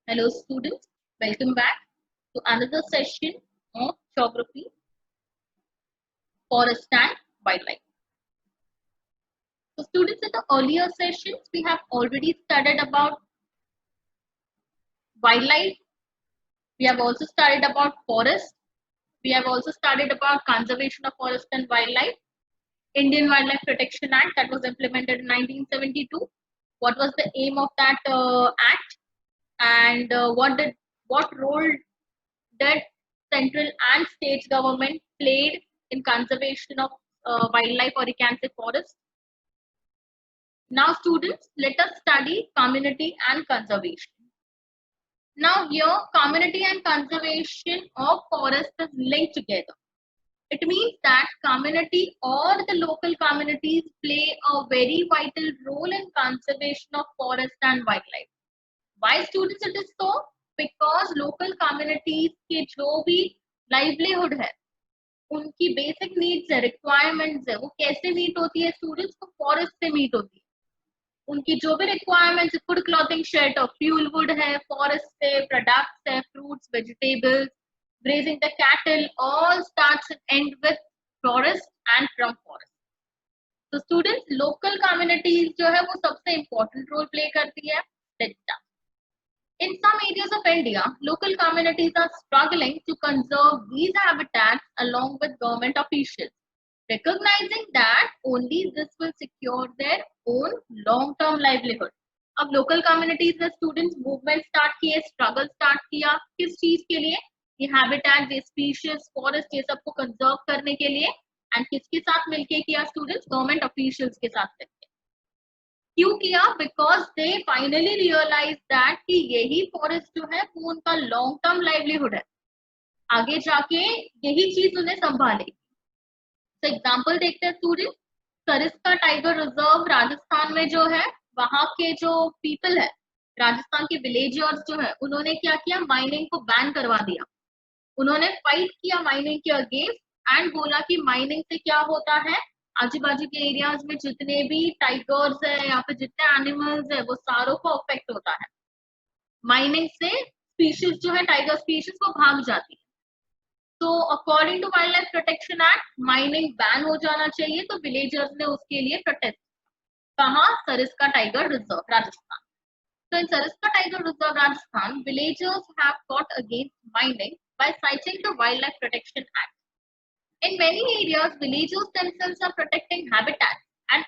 Hello students, welcome back to another session of Geography, Forest and Wildlife. So students, in the earlier sessions, we have already studied about wildlife. We have also studied about forest. We have also studied about conservation of forest and wildlife. Indian Wildlife Protection Act that was implemented in 1972. What was the aim of that act, and what role that central and state government played in conservation of wildlife, or you can say forest. Now students, let us study community and conservation. Now here community and conservation of forest is linked together. It means that community or the local communities play a very vital role in conservation of forest and wildlife. Why students it is so? Because local communities के जो भी livelihood है, उनकी basic needs है, requirements है, वो कैसे meet होती है स्टूडेंट्स को? फॉरेस्ट से मीट होती है. उनकी जो भी requirements, food, clothing, shelter, fuel wood है, फॉरेस्ट से प्रोडक्ट्स है, fruits, vegetables, grazing the cattle, all starts and and with forest and from forest. तो स्टूडेंट्स, लोकल कम्युनिटीज जो है वो सबसे इंपॉर्टेंट रोल प्ले करती है. In some areas of India, local communities are struggling to conserve these habitats along with government officials, recognizing that only this will secure their own long-term livelihood. अब local communities ने students movement start किए, struggle start किया, किस चीज के लिए? ये habitat, ये species, forest, ये सबको conserve करने के लिए. and किसके साथ मिलके किया students? Government officials के साथ मिलके. क्यों किया? Because they finally realize that कि यही फॉरेस्ट जो है वो उनका लॉन्ग टर्म लाइवलीहुड है, आगे जाके यही चीज उन्हें संभालेगी. तो एग्जांपल देखते हैं student. Sariska tiger reserve Rajasthan में जो है, वहां के जो पीपल है, राजस्थान के विलेजर्स जो है, उन्होंने क्या किया? माइनिंग को बैन करवा दिया. उन्होंने फाइट किया माइनिंग के अगेंस्ट एंड बोला कि माइनिंग से क्या होता है, आजू बाजू के एरियाज में जितने भी टाइगर्स है या फिर जितने एनिमल्स है वो सारों को अफेक्ट होता है. माइनिंग से स्पीशीज जो है, टाइगर स्पीशीज, वो भाग जाती है. तो according to wild life protection act mining ban हो जाना चाहिए. तो विलेजर्स ने उसके लिए प्रोटेस्ट. कहा? Sariska tiger reserve Rajasthan. So in Sariska Tiger Reserve, Rajasthan, villagers have fought against mining by citing the Wildlife Protection Act. In many areas, villagers themselves are protecting habitats and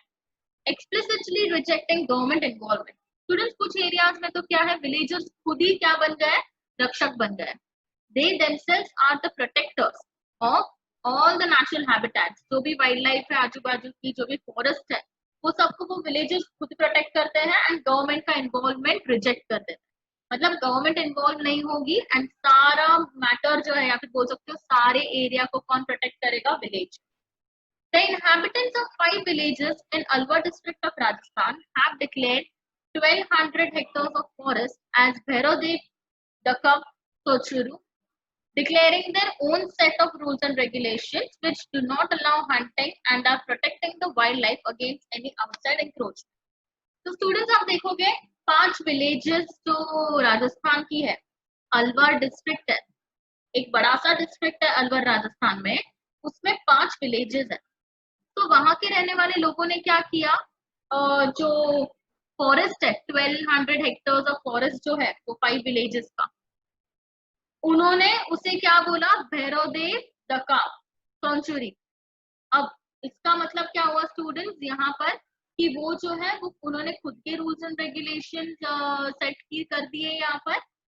explicitly rejecting government involvement. Students, कुछ areas में तो क्या है, villagers खुद ही क्या बन गए? रक्षक बन गए. They themselves are the protectors of all the natural habitats. जो भी wildlife है आजू बाजू की, जो भी forest है, वो सबको वो villagers खुद protect करते हैं and government का involvement reject कर देते हैं. मतलब गवर्नमेंट इन्वॉल्व नहीं होगी एंड सारा मैटर जो है, या फिर बोल सकते हो सारे एरिया को कौन प्रोटेक्ट करेगा? Village. The inhabitants of 5 villages in Alwar district of Rajasthan have declared 1200 hectares of forest as Bhairodev, Dakab, Sochuru, declaring their own set of rules and regulations which do not allow hunting and are protecting the wildlife against any outside encroachment. तो students, आप देखोगे 5 villages जो राजस्थान की है, Alwar district है, एक बड़ा सा डिस्ट्रिक्ट है अलवर राजस्थान में, उसमें 5 विलेजेस है. तो वहां के रहने वाले लोगों ने क्या किया? जो फॉरेस्ट है, 1200 हेक्टर्स ऑफ फॉरेस्ट जो है वो 5 विलेजेस का, उन्होंने उसे क्या बोला? भैरवदेव, दकाब, सेंचुरी. अब इसका मतलब क्या हुआ स्टूडेंट्स? यहाँ पर कि वो जो है वो उन्होंने खुद के रूल्स एंड रेगुलेशन सेट की कर दिए यहाँ पर,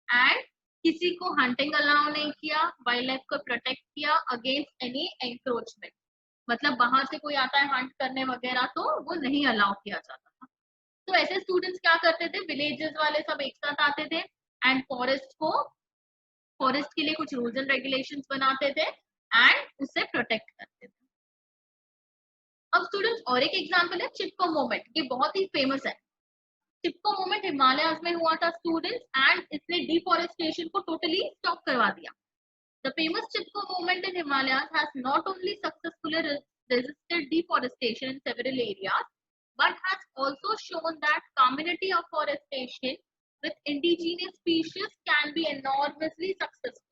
एंड किसी को हंटिंग अलाउ नहीं किया, वाइल्ड लाइफ को प्रोटेक्ट किया अगेंस्ट एनी एंक्रोचमेंट. मतलब बाहर से कोई आता है हंट करने वगैरह तो वो नहीं अलाउ किया जाता था. तो ऐसे स्टूडेंट्स क्या करते थे? विलेजेस वाले सब एक साथ आते थे एंड फॉरेस्ट के लिए कुछ रूल्स एंड रेगुलेशंस बनाते थे एंड उसे प्रोटेक्ट करते थे. अब स्टूडेंट्स, और एक एग्जांपल है चिपको मूवमेंट. ये बहुत ही फेमस है. चिपको मूवमेंट हिमालय में हुआ था स्टूडेंट्स एंड इसने डिफॉरेस्टेशन को टोटली स्टॉप करवा दिया. The famous Chipko movement in Himalayas has not only successfully resisted deforestation in several areas, but has also shown that community afforestation with indigenous species can be enormously successful.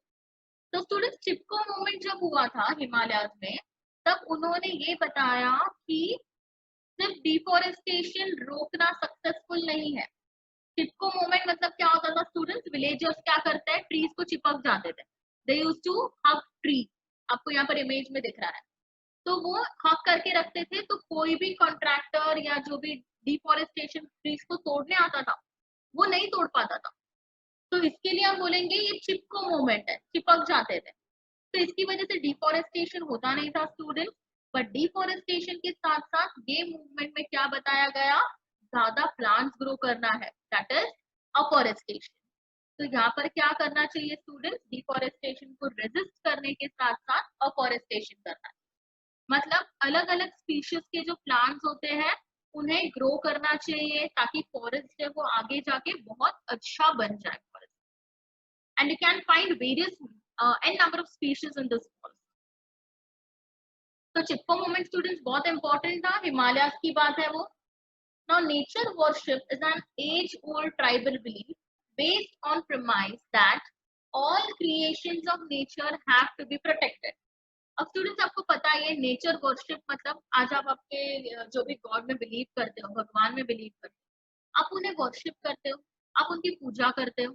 तो students चिपको movement जब हुआ था हिमालय में, तब उन्होंने ये बताया कि सिर्फ डिफोरेस्टेशन रोकना सक्सेसफुल नहीं है। चिपको मूवमेंट मतलब क्या होता था स्टूडेंट्स? विलेजर्स क्या करते हैं, ट्रीज को चिपक जाते थे, they used to hug tree, आपको यहाँ पर इमेज में दिख रहा है, तो वो हक करके रखते थे, तो कोई भी कॉन्ट्रैक्टर या जो भी डिफोरेस्टेशन ट्रीज को तोड़ने आता था वो नहीं तोड़ पाता था। तो इसके लिए हम बोलेंगे ये चिपको मूवमेंट है, चिपक जाते थे। तो इसकी वजह से डिफोरेस्टेशन होता नहीं था स्टूडेंट, बट डिफोरेस्टेशन के साथ साथ ये मूवमेंट में क्या बताया गया, ज्यादा प्लांट्स ग्रो करना है, दैट इज अफॉरेस्टेशन। तो यहाँ पर क्या करना चाहिए स्टूडेंट्स, डिफोरेस्टेशन को रेजिस्ट करने के साथ साथ अफॉरेस्टेशन करना है। मतलब अलग अलग स्पीशीज के जो प्लांट्स होते हैं उन्हें ग्रो करना चाहिए, ताकि फॉरेस्ट है वो आगे जाके बहुत अच्छा बन जाए forest. And you can find various an number of species in this forest. तो चिपको मूवमेंट स्टूडेंट्स बहुत इंपॉर्टेंट था, हिमालय की बात है वो। Now nature worship is an age-old tribal belief based on premise that all creations of nature have to be protected. अब students आपको पता है नेचर वर्शिप मतलब, आज आप आपके जो भी गॉड में बिलीव करते हो, भगवान में बिलीव करते हो, आप उन्हें वर्शिप करते हो, आप उनकी पूजा करते हो,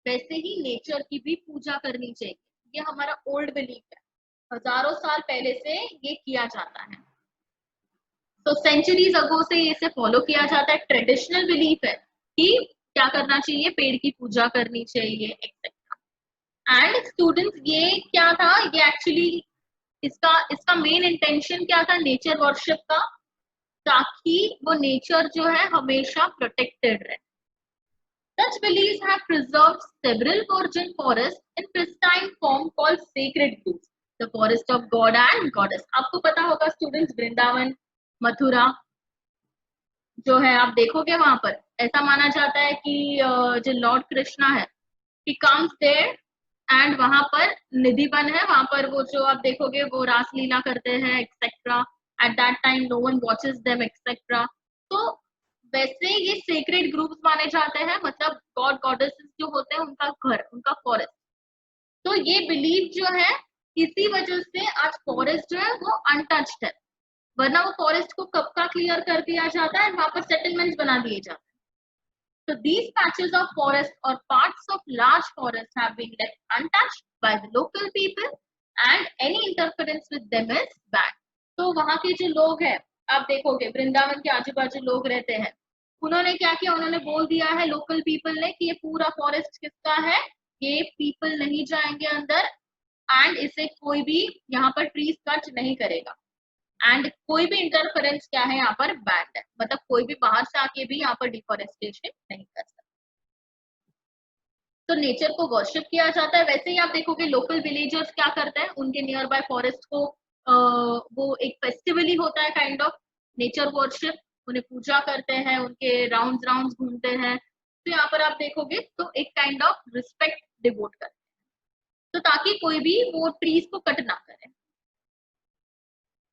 वैसे ही नेचर की भी पूजा करनी चाहिए। ये हमारा ओल्ड बिलीफ है, हजारों साल पहले से ये किया जाता है, तो सेंचुरीज अगो से इसे फॉलो किया जाता है। ट्रेडिशनल बिलीफ है कि क्या करना चाहिए, पेड़ की पूजा करनी चाहिए एक्सेट्रा। एंड स्टूडेंट्स ये क्या था, ये एक्चुअली इसका मेन इंटेंशन क्या था नेचर वर्शिप का, ताकि वो नेचर जो है हमेशा प्रोटेक्टेड रहे। Such beliefs have preserved several virgin forests in pristine form called sacred groves, the forest of God and Goddess. आपको पता होगा स्टूडेंट्स, वृंदावन मथुरा जो है आप देखोगे वहां पर ऐसा माना जाता है कि जो लॉर्ड कृष्णा है, he comes there एंड वहां पर निधि वन है, वहां पर वो जो आप देखोगे वो रास लीला करते हैं etcetera, at that time no one watches them etcetera. तो वैसे ये सेक्रेड ग्रुप्स माने जाते हैं, मतलब गॉड गॉडेसेस जो होते हैं उनका घर, उनका फॉरेस्ट। तो ये बिलीव जो है, इसी वजह से आज फॉरेस्ट जो है वो अनटच्ड है, वरना वो फॉरेस्ट को कब का क्लियर कर दिया जाता है, वहां पर सेटलमेंट्स बना दिए जाते हैं। So these patches of forest or parts of large forest have been left untouched by the local people and any interference with them is banned. तो वहां के जो लोग हैं, आप देखोगे वृंदावन के आजू बाजू लोग रहते हैं, उन्होंने क्या किया, उन्होंने बोल दिया है लोकल पीपल ने कि ये पूरा फॉरेस्ट किसका है, ये पीपल नहीं जाएंगे अंदर, एंड इसे कोई भी यहाँ पर ट्रीज कट नहीं करेगा, एंड कोई भी इंटरफेरेंस क्या है यहाँ पर बैंड है, मतलब कोई भी बाहर से आके भी यहाँ पर डिफोरेस्टेशन नहीं कर सकता। तो नेचर को वर्शिप किया जाता है। वैसे ही आप देखोगे लोकल विलेजर्स क्या करते हैं, उनके नियर बाय फॉरेस्ट को वो एक फेस्टिवल ही होता है काइंड ऑफ नेचर वर्शिप, उन्हें पूजा करते हैं, उनके राउंड राउंड घूमते हैं। तो यहाँ पर आप देखोगे तो एक काइंड ऑफ रिस्पेक्ट डिवोट करते हैं, तो ताकि कोई भी वो ट्रीज को कट ना करे।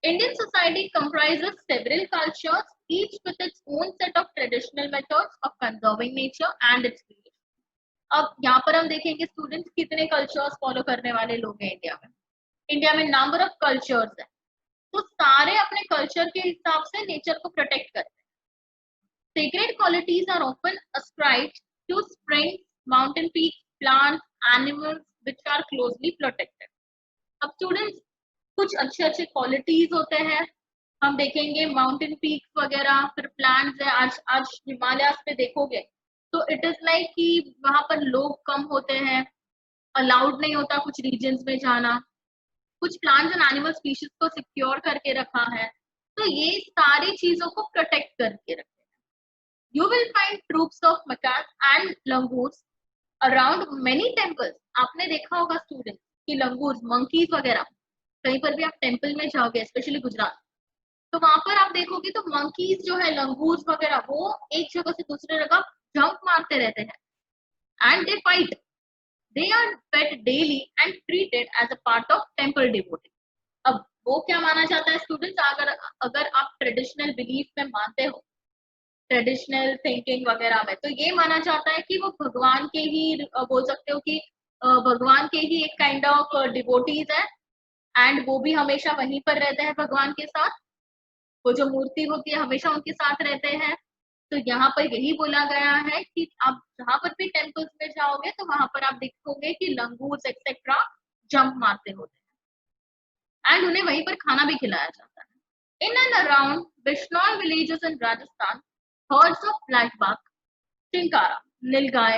Indian society comprises several cultures, each with its own set of traditional methods of conserving nature and its creation. अब यहाँ पर हम देखेंगे स्टूडेंट्स कितने कल्चर्स फॉलो करने वाले लोग हैं इंडिया में। इंडिया में नंबर ऑफ कल्चर्स है, तो सारे अपने कल्चर के हिसाब से नेचर को प्रोटेक्ट करते हैं। Sacred qualities are often ascribed to springs, mountain peaks, plants, animals which are closely protected. अब स्टूडेंट्स कुछ अच्छे अच्छे क्वालिटीज होते हैं, हम देखेंगे माउंटेन पीक्स वगैरह, फिर प्लांट्स है। आज हिमालय पे देखोगे तो इट इज लाइक कि वहां पर लोग कम होते हैं, अलाउड नहीं होता कुछ रीजन्स में जाना, कुछ प्लांट्स एंड एनिमल स्पीशीज को सिक्योर करके रखा है, तो ये सारी चीजों को प्रोटेक्ट करके रखे हैं। You will find troops of macaque and langurs around many temples. आपने देखा होगा स्टूडेंट कि लंगूर्स, मंकीज वगैरह, कहीं पर भी आप टेम्पल में जाओगे स्पेशली गुजरात, तो वहां पर आप देखोगे तो मंकीज जो है, लंगूर्स वगैरह, वो एक जगह से दूसरे जगह जंप मारते रहते हैं and they fight. They are fed daily and treated as a part of temple devotee. अब वो क्या माना जाता है स्टूडेंट्स, अगर आप ट्रेडिशनल बिलीफ में मानते हो ट्रेडिशनल थिंकिंग वगैरह में। तो ये माना जाता है कि वो भगवान के ही बोल सकते हो कि भगवान के ही एक काइंड ऑफ डिवोटीज है, एंड वो भी हमेशा वहीं पर रहते हैं भगवान के साथ। वो जो मूर्ति होती है हमेशा उनके साथ रहते हैं। तो यहाँ पर यही बोला गया है कि आप जहां पर भी टेम्पल्स में जाओगे तो वहां पर आप देखोगे कि लंगूर्स एक्सेट्रा जंप मारते होते हैं, एंड उन्हें वहीं पर खाना भी खिलाया जाता है। In and around Bishnoi villages in Rajasthan, herds of black buck, chinkara, nilgai,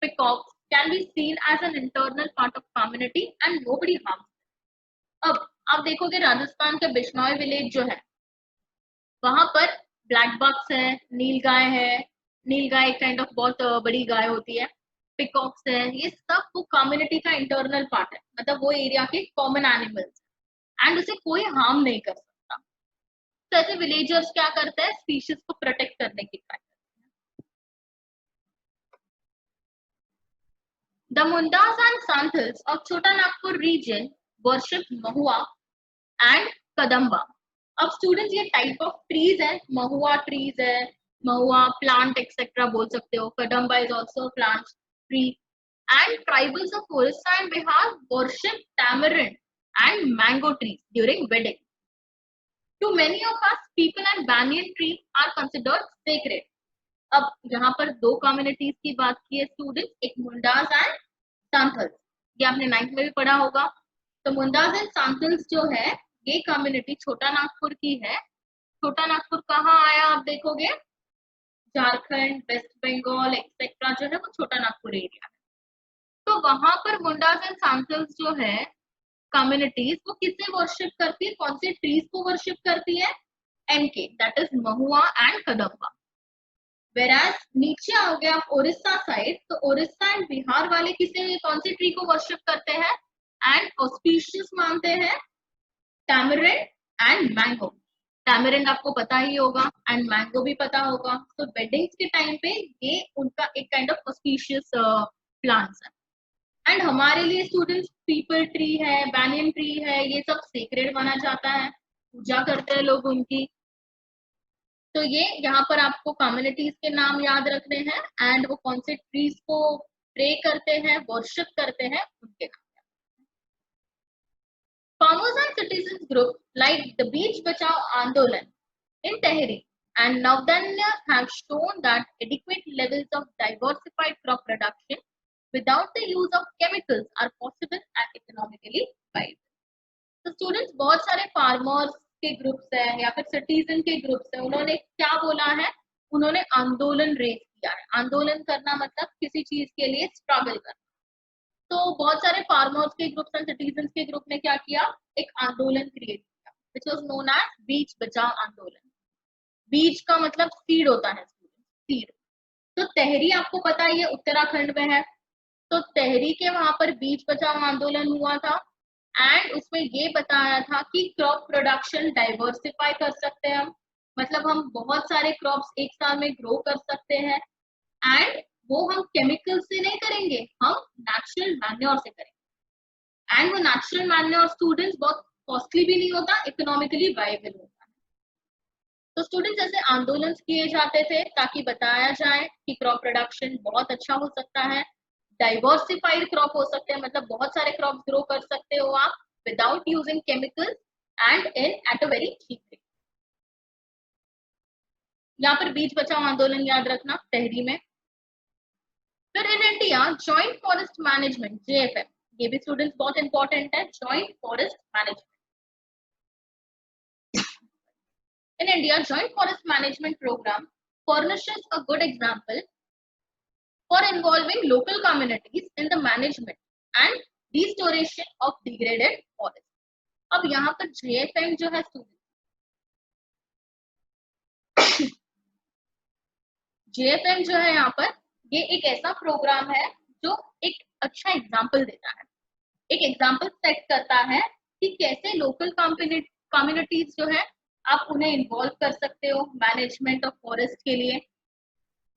peacocks can be seen as an internal part of community and nobody harms them. अब आप देखोगे राजस्थान के बिश्नोई विलेज जो है वहां पर ब्लैक बक्स है, नील गाय है। नील गाय एक काइंड ऑफ बहुत बड़ी गाय होती है। पिकॉक्स है, ये सब वो कम्युनिटी का इंटरनल पार्ट है, मतलब वो एरिया के कॉमन एनिमल्स, एंड उसे कोई हार्म नहीं कर सकता। तो ऐसे विलेजर्स क्या करते हैं, स्पीशीज को प्रोटेक्ट करने की ट्राई करते हैं। The Mundas and Santhals of Chota Nagpur region worship mahua and kadamba. अब स्टूडेंट्स ये टाइप ऑफ ट्रीज है, महुआ ट्रीज है, महुआ प्लांट एक्सेट्रा बोल सकते हो, kadamba is also plant tree, and tribals of Odisha and Bihar worship tamarind and mango trees during wedding. To many of us peepal and banyan tree are considered sacred. अब यहाँ पर दो communities की बात की है स्टूडेंट्स, एक मुंडास एंड सांथल्स, ये आपने 9th में भी पढ़ा होगा। तो मुंडास एंड सांथल्स जो है ये कम्युनिटी छोटा नागपुर की है। छोटा नागपुर कहाँ आया आप देखोगे, झारखंड, वेस्ट बंगाल एक्सेट्रा जो है वो छोटा नागपुर एरिया है। तो वहां पर मुंडास एंड सांथल्स जो है कम्युनिटीज वो किसे वर्शिप करती है, कौन से ट्रीज को वर्शिप करती है, MK, that is mahua and kadamba. वेराज नीचे आ गया ओडिशा साइड, तो ओडिशा एंड बिहार वाले किसे कौन से ट्री को वर्शिप करते हैं एंड ऑस्पिशियस मानते हैं, टैमरिंड एंड मैंगो। टैमरिंड आपको पता ही होगा एंड मैंगो भी पता होगा। तो वेडिंग्स के टाइम पे ये उनका एक काइंड ऑफ ऑस्पिशियस प्लांट्स है। एंड हमारे लिए स्टूडेंट्स पीपल ट्री है, banyan ट्री है, ये सब सेक्रेड माना जाता है, पूजा करते हैं लोग उनकी। तो ये यहाँ पर आपको कम्युनिटीज के नाम याद रखने हैं एंड वो कौन से ट्रीज को प्रे करते हैं, वर्शिप करते हैं, उनके नाम। Farmers and citizens group like the Beach Bachao Andolan in Tehri and Navdanya have shown that adequate levels of diversified crop production without the use of chemicals are possible and economically viable. तो students बहुत सारे farmers के groups है या फिर citizen के groups है, उन्होंने क्या बोला है, उन्होंने आंदोलन रेज किया है। आंदोलन करना मतलब किसी चीज के लिए स्ट्रगल करना। तो बहुत सारे फार्मर्स के ग्रुप्स एंड सिटीजन के ग्रुप ने क्या किया, एक आंदोलन क्रिएट किया विच वाज नोन एज बीच बचाओ आंदोलन। बीज का मतलब सीड होता है, सीड। तो तेहरी आपको पता ही है उत्तराखंड में है, तो तेहरी के वहां पर बीज बचाओ आंदोलन हुआ था एंड उसमें ये बताया था कि क्रॉप प्रोडक्शन डाइवर्सिफाई कर सकते हैं हम, मतलब हम बहुत सारे क्रॉप्स एक साल में ग्रो कर सकते हैं एंड वो हम केमिकल से नहीं करेंगे, हम नेचुरल मैन्योर से करेंगे। एंड वो नेचुरल मैन्योर स्टूडेंट्स बहुत कॉस्टली भी नहीं होता, इकोनॉमिकली वायबल होता है। तो स्टूडेंट्स ऐसे आंदोलन किए जाते थे ताकि बताया जाए कि क्रॉप प्रोडक्शन बहुत अच्छा हो सकता है, डाइवर्सिफाइड क्रॉप हो सकते हैं, मतलब बहुत सारे क्रॉप ग्रो कर सकते हो आप without using chemicals and in at a very cheap rate. यहाँ पर बीज बचाओ आंदोलन याद रखना तेहरी में। फिर in India joint forest management JFM, ये भी स्टूडेंट्स बहुत इंपॉर्टेंट है, joint forest management. In India, joint forest management program furnishes a good example for involving local communities in the management and restoration of degraded forest. अब यहाँ पर JFM जो है JFM जो है यहाँ पर ये एक ऐसा प्रोग्राम है जो एक अच्छा एग्जाम्पल देता है, एक एग्जाम्पल सेट करता है कि कैसे लोकल कम्युनिटीज जो है आप उन्हें इन्वॉल्व कर सकते हो मैनेजमेंट ऑफ फॉरेस्ट के लिए।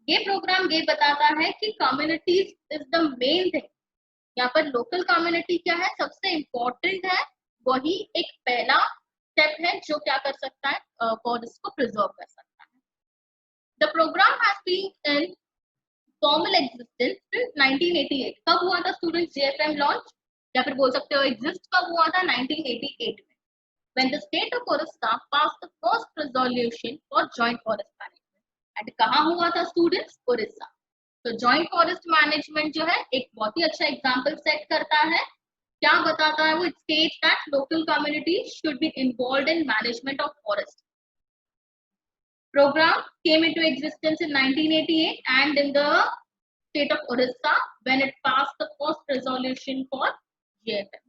ये प्रोग्राम ये बताता है कि communities is the main thing. यहाँ पर लोकल कम्युनिटी क्या है, सबसे इम्पोर्टेंट है, वही एक पहला स्टेप है जो क्या कर सकता है, फॉरेस्ट को प्रिजर्व कर सकता है। The program has been in formal existence since 1988. कब हुआ था students JFM launch? या फिर बोल सकते हो exist कब हुआ था? 1988 में. When the state of Orissa passed the first resolution for joint forest management. And कहाँ हुआ था students? Orissa. तो joint forest management जो है एक बहुत ही अच्छा example set करता है. क्या बताता है वो? It states that local communities should be involved in management of forest. Program came into existence in 1988 and in the state of Orissa when it passed the first resolution for JFM.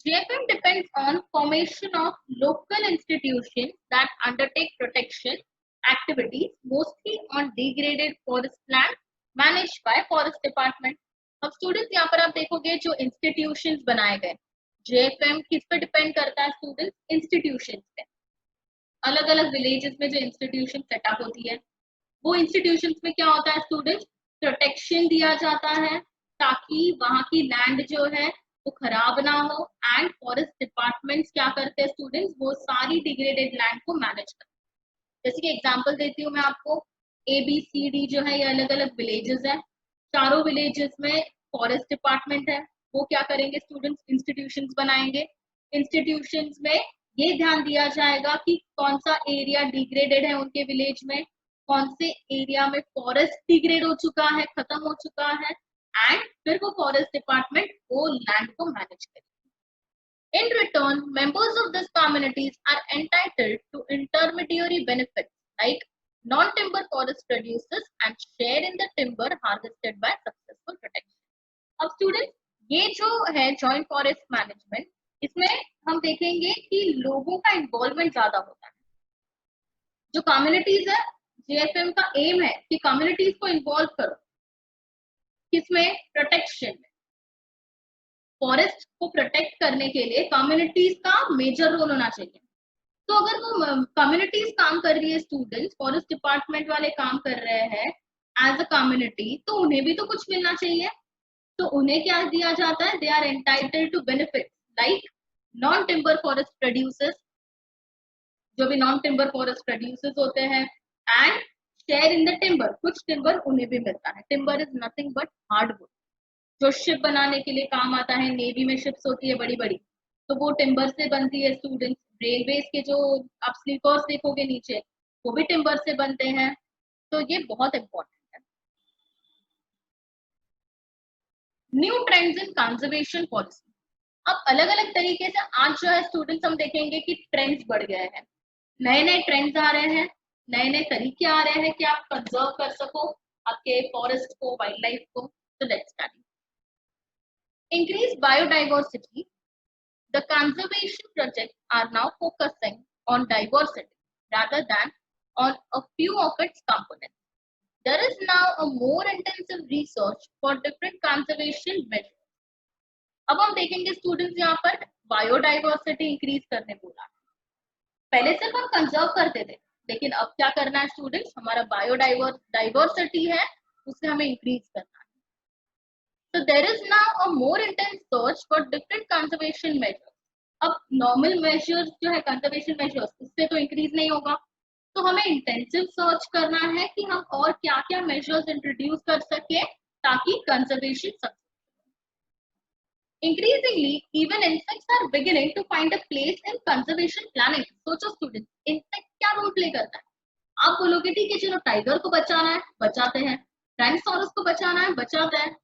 JFM depends on formation of local institutions that undertake protection activities mostly on degraded forest land managed by forest department. अब students यहाँ पर आप देखोगे जो institutions बनाए गए, JFM किस पे डिपेंड करता है स्टूडेंट्स? इंस्टीट्यूशंस पे. अलग अलग विलेजेस में जो इंस्टीट्यूशन सेटअप होती है वो इंस्टीट्यूशंस में क्या होता है स्टूडेंट्स? प्रोटेक्शन दिया जाता है ताकि वहां की लैंड जो है वो खराब ना हो. एंड फॉरेस्ट डिपार्टमेंट्स क्या करते हैं स्टूडेंट्स? वो सारी डिग्रेडेड लैंड को मैनेज करते हैं. जैसे कि एग्जांपल देती हूँ मैं आपको, ABCD जो है ये अलग अलग विलेजेस है. चारों विलेजेस में फॉरेस्ट डिपार्टमेंट है. वो क्या करेंगे स्टूडेंट्स? इंस्टीट्यूशंस बनाएंगे. इंस्टीट्यूशंस में ये ध्यान दिया जाएगा कि कौन सा एरिया डिग्रेडेड है उनके विलेज में, कौन से एरिया में फॉरेस्ट डिग्रेड हो चुका है, खत्म हो चुका है, एंड फिर वो फॉरेस्ट डिपार्टमेंट वो लैंड को मैनेज करेगा. In return members of this communities are entitled to intermediary benefits like non-timber forest producers and share in the timber harvested by successful protection. अब स्टूडेंट्स ये जो है जॉइंट फॉरेस्ट मैनेजमेंट, इसमें हम देखेंगे कि लोगों का इन्वॉल्वमेंट ज्यादा होता है. जो कम्युनिटीज है, JFM का एम है कि कम्युनिटीज को इन्वॉल्व करो. किसमें? प्रोटेक्शन में. फॉरेस्ट को प्रोटेक्ट करने के लिए कम्युनिटीज का मेजर रोल होना चाहिए. तो अगर वो कम्युनिटीज काम कर रही है स्टूडेंट्स, फॉरेस्ट डिपार्टमेंट वाले काम कर रहे हैं एज अ कम्युनिटी, तो उन्हें भी तो कुछ मिलना चाहिए. तो उन्हें क्या दिया जाता है? They are entitled to benefit like non timber forest producers, जो भी नॉन टिम्बर फॉरेस्ट प्रोड्यूसर्स होते हैं, and share in the timber. कुछ टिम्बर उन्हें भी मिलता है. Timber is nothing but hardwood जो शिप बनाने के लिए काम आता है. नेवी में शिप्स होती है बड़ी बड़ी, तो वो टिम्बर से बनती है स्टूडेंट्स. रेलवे के जो आप स्लीपर्स देखोगे नीचे, वो भी टिम्बर से बनते हैं. तो ये बहुत इंपॉर्टेंट है. New trends in conservation policy. अब अलग अलग तरीके से आज जो है स्टूडेंट्स हम देखेंगे कि ट्रेंड्स बढ़ गए हैं. नए नए ट्रेंड्स आ रहे हैं, नए नए तरीके आ रहे हैं कि आप कंजर्व कर सको आपके फॉरेस्ट को, वाइल्ड लाइफ को. तो let's start. Increase biodiversity. The conservation projects are now focusing on diversity rather than on a few of its components. There is now a more intensive research for different conservation measures. अब हम देखेंगे students यहाँ पर biodiversity increase करने बोला. पहले सिर्फ हम कंजर्व करते थे, लेकिन अब क्या करना है स्टूडेंट्स? हमारा बायोडाइवर्सिटी है उसे हमें इंक्रीज करना है. So there is now a more intense search for different conservation measures. अब नॉर्मल मेजर्स जो है कंजर्वेशन मेजर्स, उससे तो इंक्रीज नहीं होगा. तो हमें इंटेंसिव सर्च करना है कि हम और क्या क्या मेजर्स इंट्रोड्यूस कर सके ताकि conservation successful. Increasingly, even insects are beginning to find a place in conservation planning. सोचो स्टूडेंट, इंसेक्ट क्या रोल प्ले करता है? आप बोलोगे ठीक है चलो टाइगर को बचाना है, बचाते हैं. टाइनोसॉरस को बचाना है, बचाते हैं.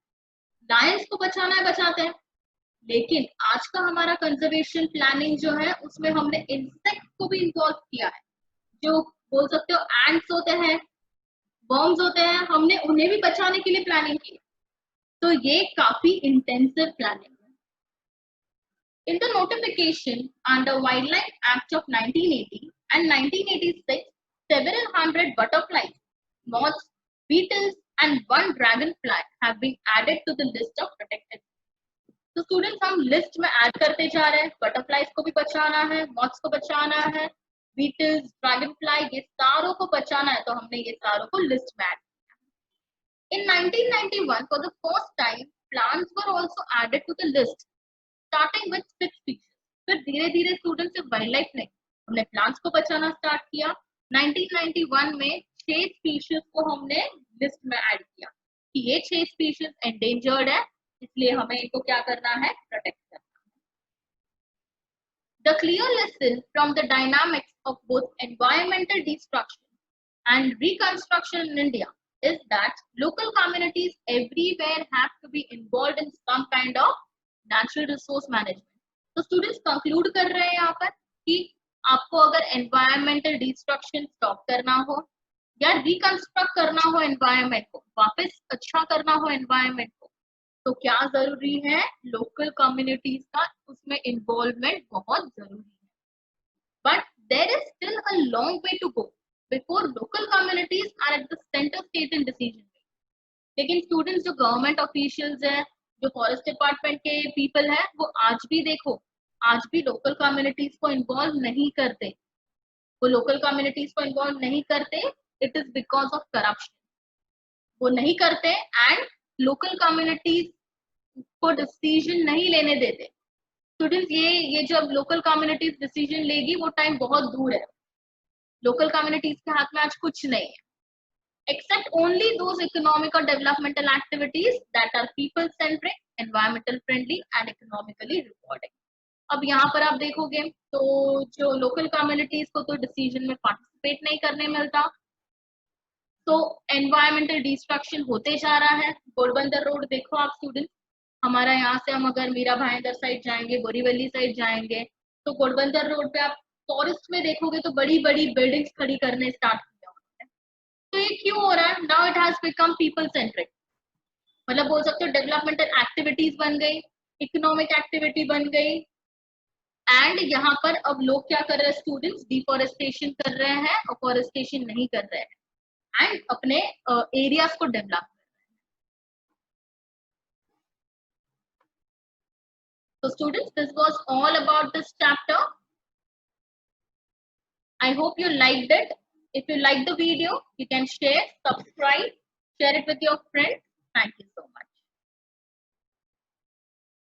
लायंस को बचाना है, बचाते हैं. लेकिन आज का हमारा कंजर्वेशन प्लानिंग जो है उसमें हमने इंसेक्ट को भी इन्वॉल्व किया है. जो बोल सकते हो एंट्स होते हैं, वर्म्स होते हैं, हमने उन्हें भी बचाने के लिए प्लानिंग की. तो ये काफी इंटेंसिव प्लानिंग है. In the notification under wildlife act of 1980 and 1986, several hundred butterflies, moths, beetles and one dragonfly have been added to the list of protected. तो स्टूडेंट्स हम लिस्ट में ऐड करते जा रहे हैं. बटरफ्लाइज को भी बचाना है, मॉथ्स को बचाना है, बीटल्स, ड्रैगनफ्लाई, ये सारों को बचाना है. तो हमने ये सारों को लिस्ट में ऐड किया. In 1991 for the first time plants were also added to the list starting with 6 species. फिर धीरे धीरे स्टूडेंट्स सिर्फ वाइल्ड लाइफ नहीं, हमने प्लांट्स को बचाना स्टार्ट किया. 1991 में 6 स्पीशीज को हमने लिस्ट में ऐड किया कि ये 6 स्पीशीज एंडेंजर्ड है, इसलिए हमें इनको क्या करना है, प्रोटेक्ट करना है. The clear lesson from the dynamics of both environmental destruction and reconstruction in India is that local communities everywhere have to be involved in some kind of natural resource management. तो students conclude कर रहे हैं यहाँ पर कि आपको अगर environmental destruction stop करना हो या reconstruct करना हो environment को, वापस अच्छा करना हो environment को, तो क्या जरूरी है, लोकल कम्युनिटीज का उसमें इन्वॉल्वमेंट बहुत जरूरी है. But there is still a long way to go before local communities are at the centre stage in decision making. लेकिन स्टूडेंट्स जो गवर्नमेंट ऑफिशियल्स है, जो फॉरेस्ट डिपार्टमेंट के पीपल है, वो आज भी देखो, आज भी लोकल कम्युनिटीज को इन्वॉल्व नहीं करते. वो लोकल कम्युनिटीज को इन्वॉल्व नहीं करते, it is because of corruption. वो नहीं करते एंड लोकल कम्युनिटीज को डिसीजन नहीं लेने देते. स्टूडेंट्स, ये जब लोकल कम्युनिटीज डिसीजन लेगी वो टाइम बहुत दूर है. लोकल कम्युनिटीज के हाथ में आज कुछ नहीं है, एक्सेप्ट ओनली दोज इकोनॉमिक और developmental activities that are people centric, environmental friendly and economically rewarding. अब यहाँ पर आप देखोगे तो जो लोकल कम्युनिटीज को तो डिसीजन में पार्टिसिपेट नहीं करने मिलता, तो एनवायरमेंटल डिस्ट्रक्शन होते जा रहा है. घोड़बंदर रोड देखो आप स्टूडेंट, हमारा यहाँ से हम अगर मीरा भाईंदर साइड जाएंगे, बोरीवली साइड जाएंगे, तो घोड़बंदर रोड पे आप फॉरेस्ट में देखोगे तो बड़ी बड़ी बिल्डिंग्स खड़ी करने स्टार्ट किया उन्होंने. तो ये क्यों हो रहा है? Now it has become people centric. मतलब बोल सकते हो डेवलपमेंटल एक्टिविटीज बन गई, इकोनॉमिक एक्टिविटी बन गई, एंड यहाँ पर अब लोग क्या कर रहे हैं, स्टूडेंट्स डिफॉरेस्टेशन कर रहे हैं, अफॉरेस्टेशन नहीं कर रहे हैं एंड अपने एरियाज को डेवलप कर रहे हैं. So students, this was all about this chapter. I hope you liked it. If you liked the video, you can share, subscribe, share it with your friends. Thank you so much.